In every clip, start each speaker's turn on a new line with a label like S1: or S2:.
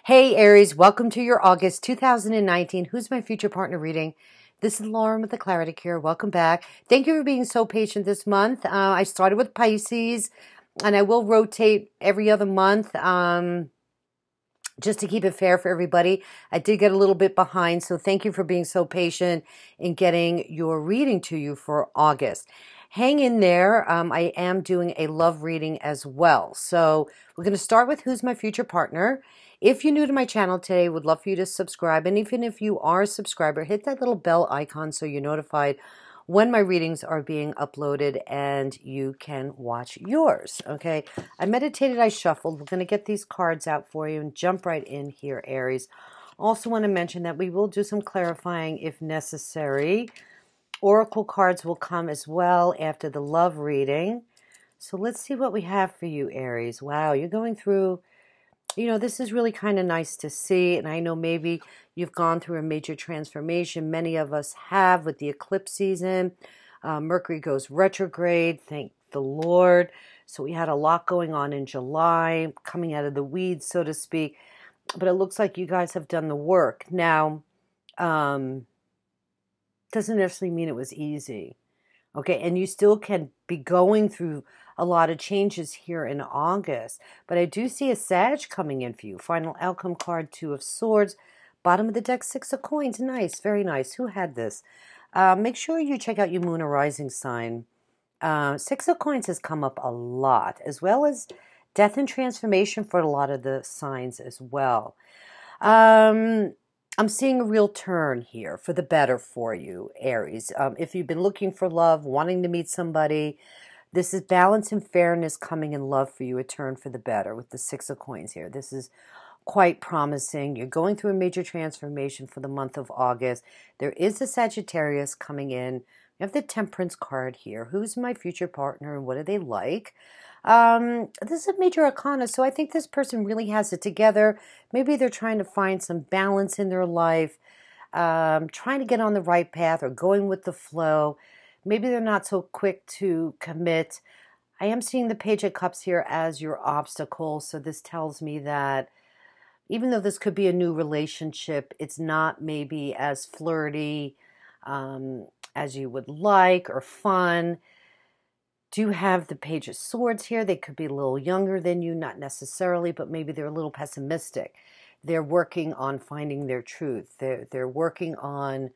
S1: Hey Aries, welcome to your August 2019 Who's My Future Partner reading. This is Lauren with the Clarity Cure. Welcome back. Thank you for being so patient this month. I started with Pisces, and I will rotate every other month just to keep it fair for everybody. I did get a little bit behind, so thank you for being so patient in getting your reading to you for August. Hang in there. I am doing a love reading as well. So we're going to start with Who's My Future Partner. If you're new to my channel today, would love for you to subscribe. And even if you are a subscriber, hit that little bell icon so you're notified when my readings are being uploaded and you can watch yours. Okay, I meditated, I shuffled. We're going to get these cards out for you and jump right in here, Aries. Also want to mention that we will do some clarifying if necessary. Oracle cards will come as well after the love reading. So let's see what we have for you, Aries. Wow, you're going through... this is really kind of nice to see, and I know maybe you've gone through a major transformation. Many of us have with the eclipse season. Mercury goes retrograde, thank the Lord. So we had a lot going on in July, coming out of the weeds, so to speak. But it looks like you guys have done the work. Now, doesn't necessarily mean it was easy. Okay, and you still can be going through a lot of changes here in August. But I do see a Sag coming in for you. Final outcome card, Two of Swords. Bottom of the deck, Six of Coins. Nice, very nice. Who had this? Make sure you check out your moon or rising sign. Six of Coins has come up a lot, as well as death and transformation for a lot of the signs as well. I'm seeing a real turn here for the better for you, Aries. If you've been looking for love, wanting to meet somebody, this is balance and fairness coming in love for you, a turn for the better with the Six of Coins here. This is quite promising. You're going through a major transformation for the month of August. There is a Sagittarius coming in. We have the Temperance card here. Who's my future partner and what are they like? This is a major arcana, so I think this person really has it together. Maybe they're trying to find some balance in their life, trying to get on the right path or going with the flow. Maybe they're not so quick to commit. I am seeing the Page of Cups here as your obstacle, so this tells me that even though this could be a new relationship, it's not maybe as flirty as you would like or fun. Do have the Page of Swords here. They could be a little younger than you, not necessarily, but maybe they're a little pessimistic. They're working on finding their truth. They're working on,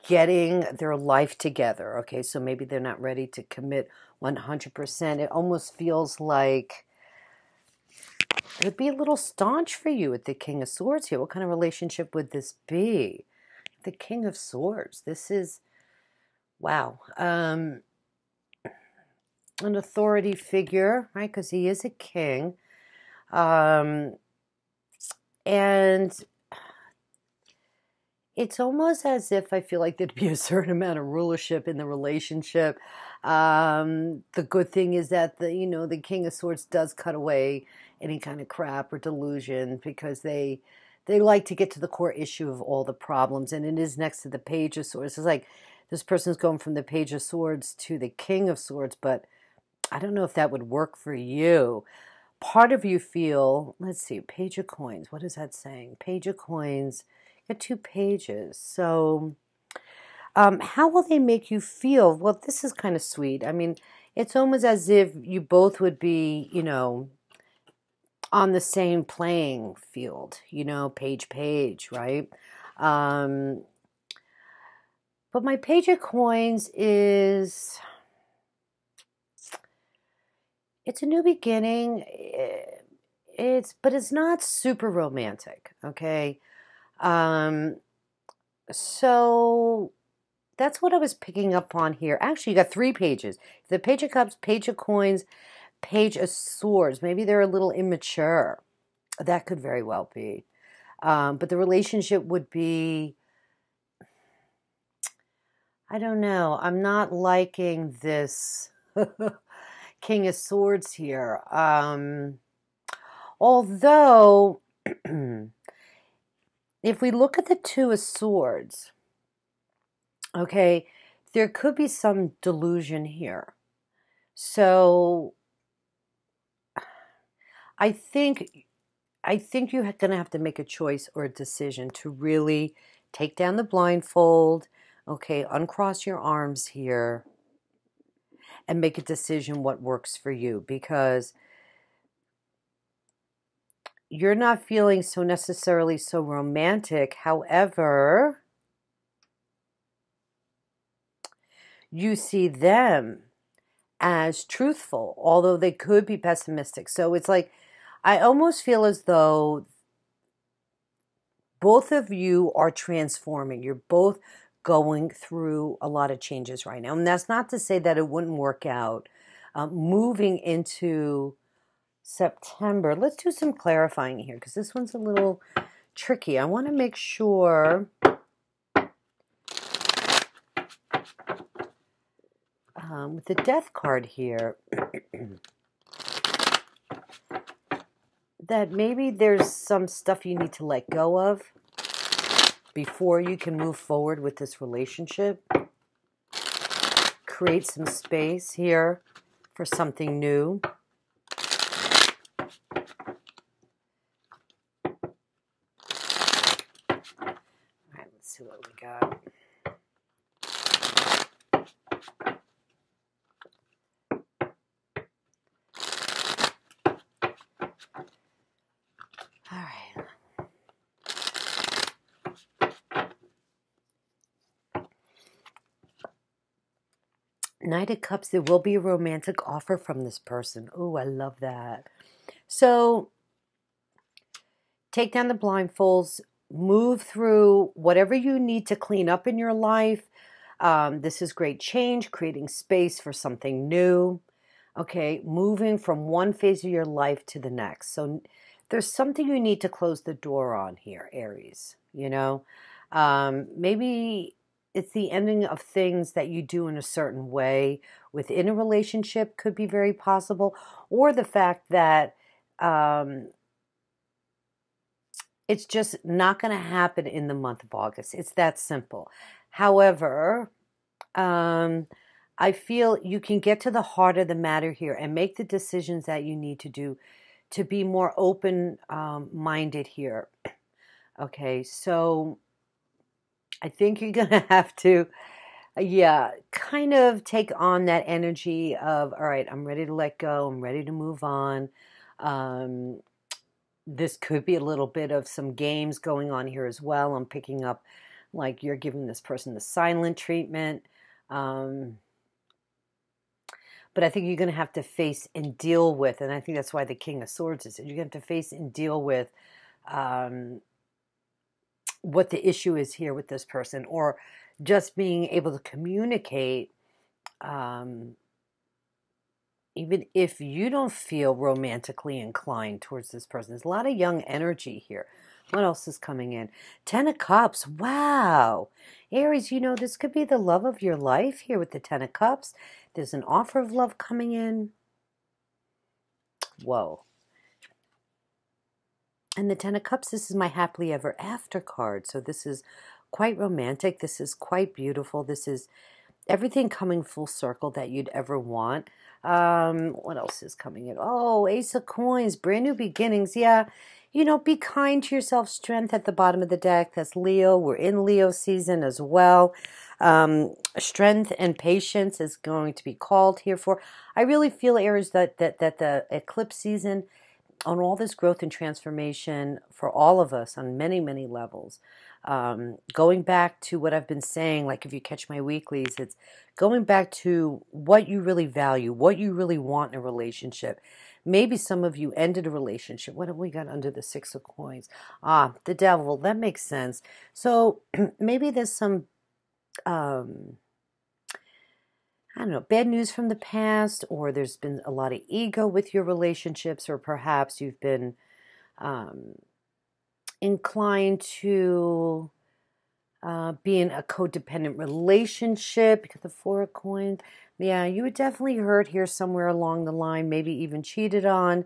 S1: getting their life together. Okay, so maybe they're not ready to commit 100%. It almost feels like it would be a little staunch for you with the King of Swords here. What kind of relationship would this be? The King of Swords. This is... wow. An authority figure, right? Because he is a king. And it's almost as if I feel like there'd be a certain amount of rulership in the relationship. The good thing is that the King of Swords does cut away any kind of crap or delusion because they like to get to the core issue of all the problems. And it is next to the Page of Swords. It's like this person's going from the Page of Swords to the King of Swords, but I don't know if that would work for you. Part of you feel, let's see, Page of Coins. What is that saying? Page of Coins. Got two pages. So how will they make you feel? Well, this is kind of sweet. I mean, it's almost as if you both would be, on the same playing field, page, right? But my Page of Coins is, it's a new beginning. But it's not super romantic, okay? So that's what I was picking up on here. Actually, you got three pages. The Page of Cups, Page of Coins, Page of Swords. Maybe they're a little immature. That could very well be. But the relationship would be... I don't know. I'm not liking this King of Swords here. Although, if we look at the Two of Swords, okay, there could be some delusion here. So I think you're going to have to make a choice or a decision to really take down the blindfold, okay, uncross your arms here, and make a decision what works for you, because you're not feeling so necessarily so romantic. However, you see them as truthful, although they could be pessimistic. So it's like, I almost feel as though both of you are transforming. You're both going through a lot of changes right now. And that's not to say that it wouldn't work out. Moving into September, let's do some clarifying here, because this one's a little tricky. I want to make sure with the Death card here that maybe there's some stuff you need to let go of before you can move forward with this relationship. Create some space here for something new. All right, let's see what we got. All right. Knight of Cups, there will be a romantic offer from this person. Oh, I love that. So take down the blindfolds, move through whatever you need to clean up in your life. This is great change, creating space for something new. Okay, moving from one phase of your life to the next. So there's something you need to close the door on here, Aries. You know, maybe it's the ending of things that you do in a certain way within a relationship, could be very possible, or the fact that it's just not going to happen in the month of August. It's that simple. However, I feel you can get to the heart of the matter here and make the decisions that you need to do to be more open-minded here. Okay, so I think you're going to have to, yeah, kind of take on that energy of, all right, I'm ready to let go. I'm ready to move on. This could be a little bit of some games going on here as well. I'm picking up like you're giving this person the silent treatment. But I think you're going to have to face and deal with, and I think that's why the King of Swords is, you're going to have to face and deal with what the issue is here with this person, or just being able to communicate, even if you don't feel romantically inclined towards this person. There's a lot of young energy here. What else is coming in? 10 of Cups. Wow. Aries, you know, this could be the love of your life here with the 10 of Cups. There's an offer of love coming in. Whoa. And the 10 of Cups, this is my happily ever after card. So this is quite romantic. This is quite beautiful. This is everything coming full circle that you'd ever want. What else is coming in? Oh, Ace of Coins, brand new beginnings. Yeah, you know, be kind to yourself. Strength at the bottom of the deck. That's Leo. We're in Leo season as well. Strength and patience is going to be called here for. I really feel, Aries, that the eclipse season, on all this growth and transformation for all of us on many, many levels. Going back to what I've been saying, like if you catch my weeklies, it's going back to what you really value, what you really want in a relationship. Maybe some of you ended a relationship. What have we got under the 6 of Coins? Ah, the Devil. That makes sense. So maybe there's some, I don't know, bad news from the past, or there's been a lot of ego with your relationships, or perhaps you've been inclined to be in a codependent relationship because of 4 of Coins. Yeah, you were definitely hurt here somewhere along the line, maybe even cheated on,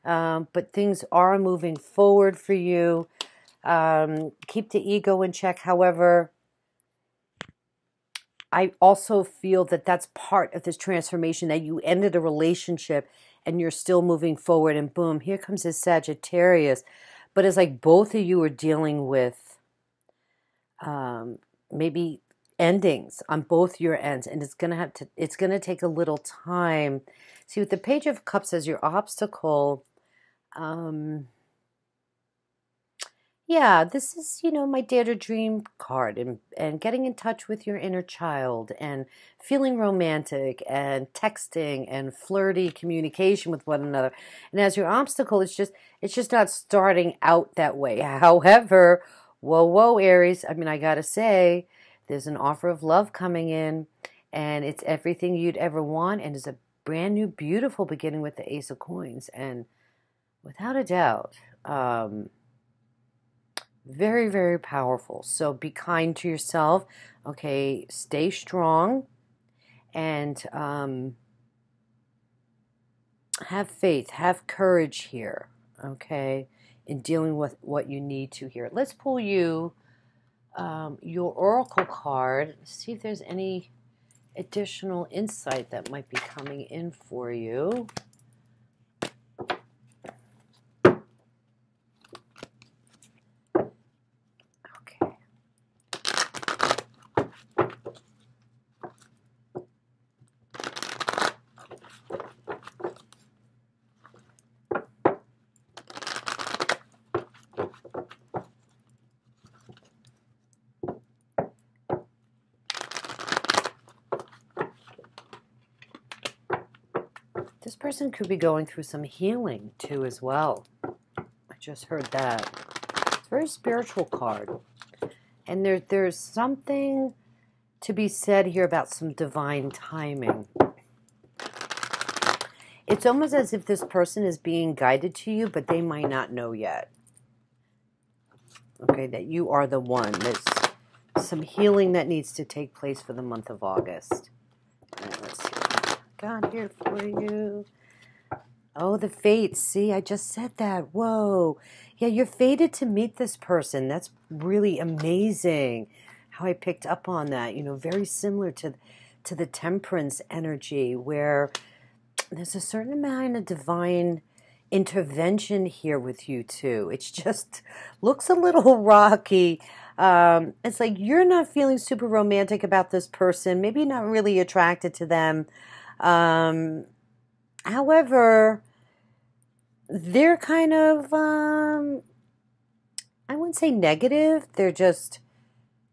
S1: but things are moving forward for you. Keep the ego in check. However, I also feel that that's part of this transformation, that you ended a relationship and you're still moving forward, and boom, here comes this Sagittarius. But it's like both of you are dealing with maybe endings on both your ends, and it's gonna take a little time. See, with the Page of Cups as your obstacle, yeah, this is, my Dare to Dream card, and getting in touch with your inner child and feeling romantic and texting and flirty communication with one another. And as your obstacle, it's just not starting out that way. However, whoa, Aries, I mean, I gotta say, there's an offer of love coming in, and it's everything you'd ever want, and it's a brand new, beautiful beginning with the Ace of Coins. And without a doubt, very, very powerful. So be kind to yourself. Okay, stay strong, and have faith, have courage here, okay, in dealing with what you need to here. Let's pull you your Oracle card. See if there's any additional insight that might be coming in for you. This person could be going through some healing too as well. I just heard that. It's a very spiritual card. And there's something to be said here about some divine timing. It's almost as if this person is being guided to you, but they might not know yet. Okay, that you are the one. There's some healing that needs to take place for the month of August. All right, let's see what I got here for you. Oh, the fates. See, I just said that. Whoa. Yeah, you're fated to meet this person. That's really amazing how I picked up on that. Very similar to the Temperance energy, where there's a certain amount of divine intervention here with you too. It just looks a little rocky. It's like you're not feeling super romantic about this person, maybe not really attracted to them. However, they're kind of, I wouldn't say negative. They're just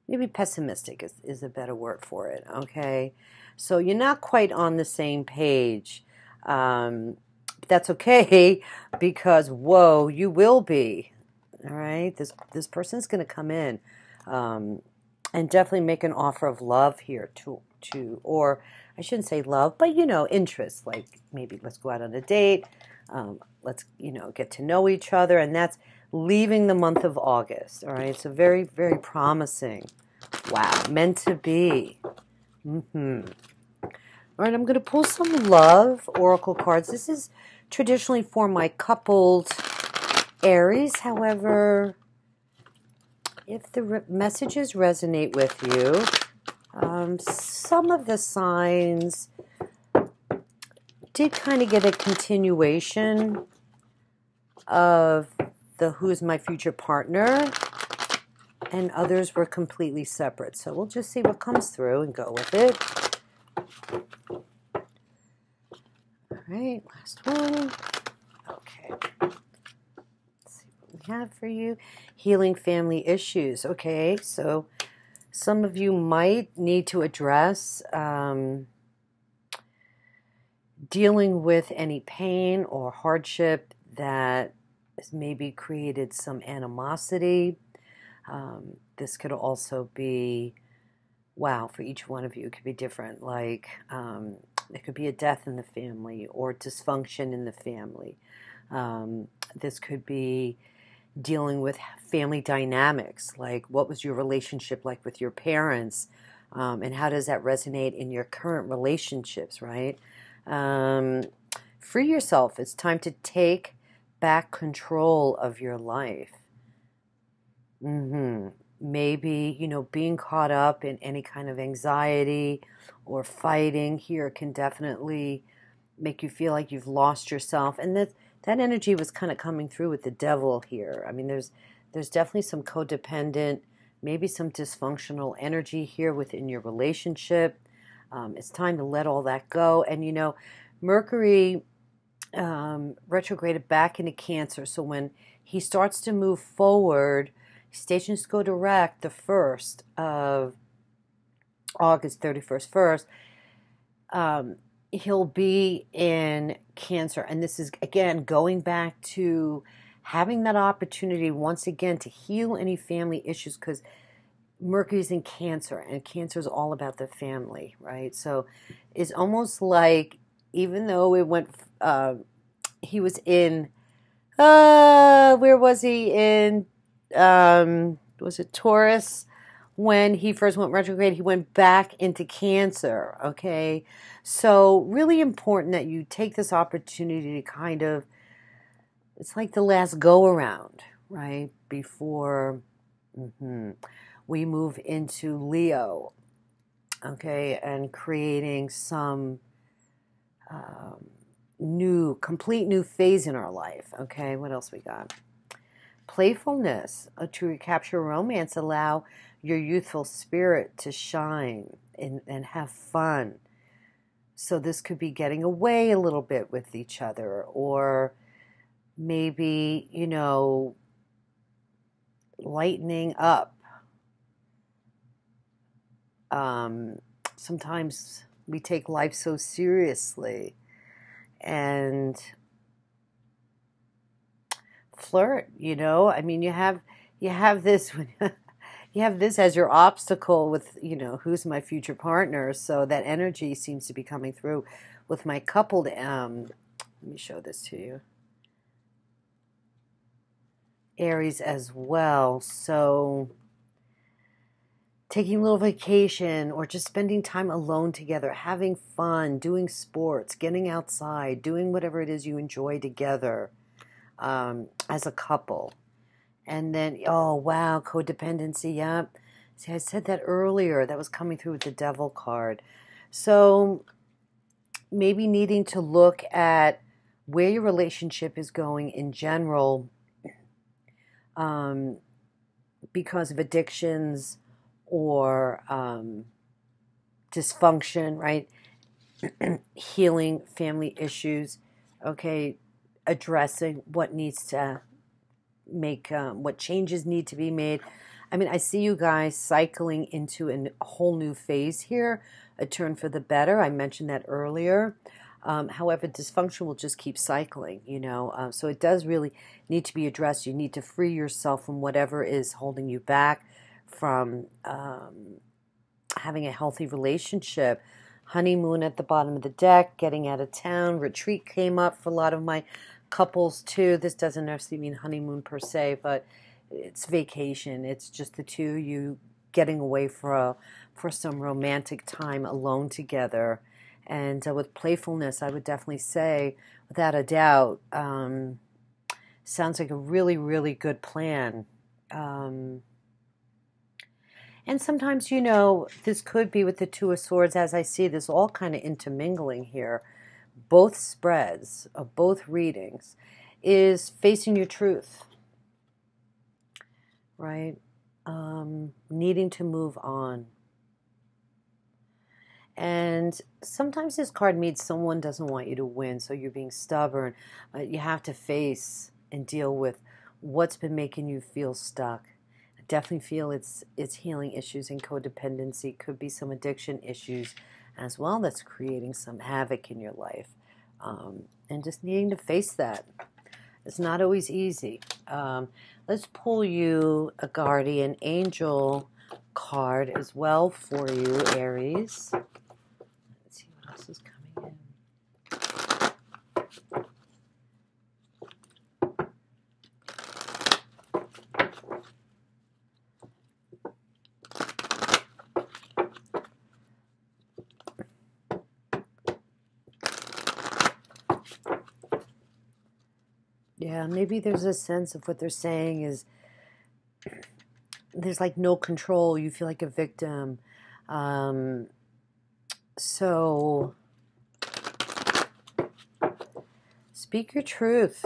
S1: maybe pessimistic is a better word for it, okay? So you're not quite on the same page. That's okay, because, whoa, you will be, all right? This person's going to come in and definitely make an offer of love here to or I shouldn't say love, but, interest, like maybe let's go out on a date, let's, get to know each other, and that's leaving the month of August, all right? So very, very promising. Wow, meant to be. All right, I'm going to pull some love oracle cards. This is traditionally for my coupled Aries. However, if the messages resonate with you, some of the signs did kind of get a continuation of the who's my future partner, and others were completely separate. So we'll just see what comes through and go with it. All right, last one. Okay. Let's see what we have for you. Healing family issues. Okay, so some of you might need to address dealing with any pain or hardship that has maybe created some animosity. This could also be, wow, for each one of you, it could be different. Like, there could be a death in the family or dysfunction in the family. This could be dealing with family dynamics, like what was your relationship like with your parents, and how does that resonate in your current relationships, right? Free yourself. It's time to take back control of your life. Maybe, being caught up in any kind of anxiety or fighting here can definitely make you feel like you've lost yourself. And that energy was kind of coming through with the devil here. I mean, there's definitely some codependent, maybe some dysfunctional energy here within your relationship. It's time to let all that go. And, you know, Mercury retrograded back into Cancer. So when he starts to move forward, stations go direct the 1st of August, 31st, he'll be in Cancer. And this is, again, going back to having that opportunity once again to heal any family issues, because Mercury's in Cancer, and Cancer is all about the family, right? So it's almost like, even though it went, he was in, where was he? In, was it Taurus? When he first went retrograde, he went back into Cancer, okay? So really important that you take this opportunity to kind of, it's like the last go-around, right? Before we move into Leo, okay? And creating some complete new phase in our life, okay? What else we got? Playfulness, to recapture romance, allow your youthful spirit to shine and have fun. So this could be getting away a little bit with each other, or maybe, you know, lightening up. Sometimes we take life so seriously, and flirt, you know. I mean, you have this you have this as your obstacle with, you know, who's my future partner. So that energy seems to be coming through with my coupled. Let me show this to you. Aries as well. So taking a little vacation, or just spending time alone together, having fun, doing sports, getting outside, doing whatever it is you enjoy together as a couple. And then, oh, wow, codependency, yeah. See, I said that earlier. That was coming through with the Devil card. So maybe needing to look at where your relationship is going in general, because of addictions or dysfunction, right? Healing family issues, okay? Addressing what needs to make, what changes need to be made. I mean, I see you guys cycling into a whole new phase here, a turn for the better. I mentioned that earlier. However, dysfunction will just keep cycling, you know. So it does really need to be addressed. You need to free yourself from whatever is holding you back from having a healthy relationship. Honeymoon at the bottom of the deck, getting out of town, retreat came up for a lot of my couples too. This doesn't necessarily mean honeymoon per se, but it's vacation. It's just the two of you getting away for some romantic time alone together. And with playfulness, I would definitely say, without a doubt, sounds like a really, really good plan. And sometimes, you know, this could be with the Two of Swords, as I see this all kind of intermingling here. Both spreads of both readings is facing your truth, right? Needing to move on. And sometimes this card means someone doesn't want you to win, so you're being stubborn. You have to face and deal with what's been making you feel stuck. I definitely feel it's healing issues and codependency. Could be some addiction issues as well that's creating some havoc in your life. And just needing to face that. It's not always easy. Let's pull you a guardian angel card as well for you, Aries. Let's see what else is coming in. Yeah, maybe there's a sense of what they're saying is there's like no control. You feel like a victim. So Speak your truth.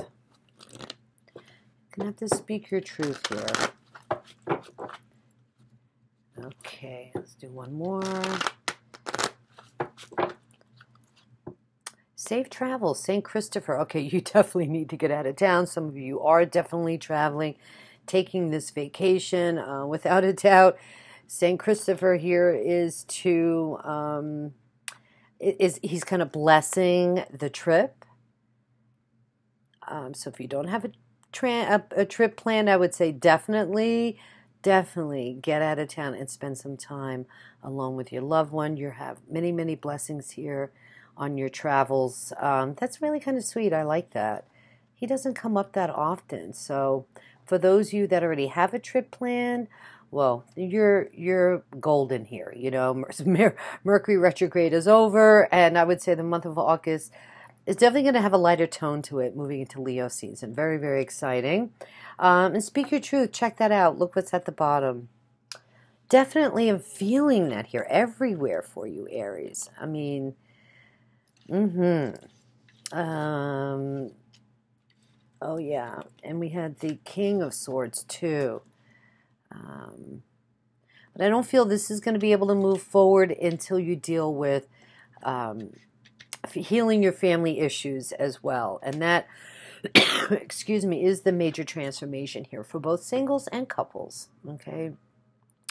S1: You're going to have to speak your truth here. Okay, let's do one more. Safe travels, St. Christopher. Okay, you definitely need to get out of town. Some of you are definitely traveling, taking this vacation. Without a doubt, St. Christopher here is to, he's kind of blessing the trip. So if you don't have a trip planned, I would say definitely get out of town and spend some time alone with your loved one. You have many, many blessings here on your travels. That's really kind of sweet. I like that. He doesn't come up that often. So for those of you that already have a trip planned, well, you're golden here. You know, Mercury retrograde is over, and I would say the month of August is definitely going to have a lighter tone to it moving into Leo season. Very, very exciting. And speak your truth. Check that out. Look what's at the bottom. Definitely am feeling that here everywhere for you, Aries. I mean, oh, yeah. And we had the King of Swords, too. But I don't feel this is going to be able to move forward until you deal with healing your family issues as well. And that, excuse me, is the major transformation here for both singles and couples. Okay.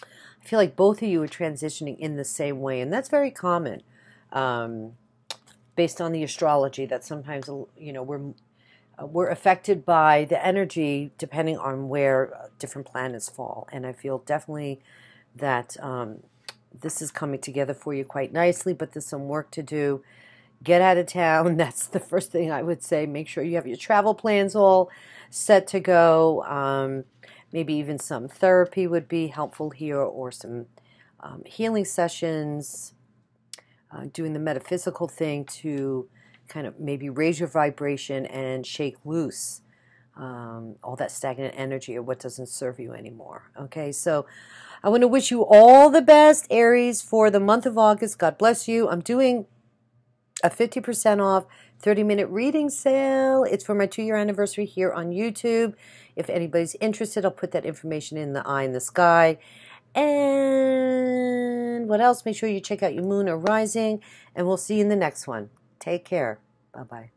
S1: I feel like both of you are transitioning in the same way, and that's very common. Based on the astrology, that sometimes, you know, we're affected by the energy depending on where different planets fall. And I feel definitely that this is coming together for you quite nicely, but there's some work to do. Get out of town. That's the first thing I would say. Make sure you have your travel plans all set to go. Maybe even some therapy would be helpful here, or some healing sessions, doing the metaphysical thing to kind of maybe raise your vibration and shake loose all that stagnant energy or what doesn't serve you anymore. Okay, so I want to wish you all the best, Aries, for the month of August. God bless you. I'm doing a 50% off 30-minute reading sale. It's for my 2-year anniversary here on YouTube. If anybody's interested, I'll put that information in the eye in the sky. And what else? Make sure you check out your moon or rising, and we'll see you in the next one. Take care. Bye-bye.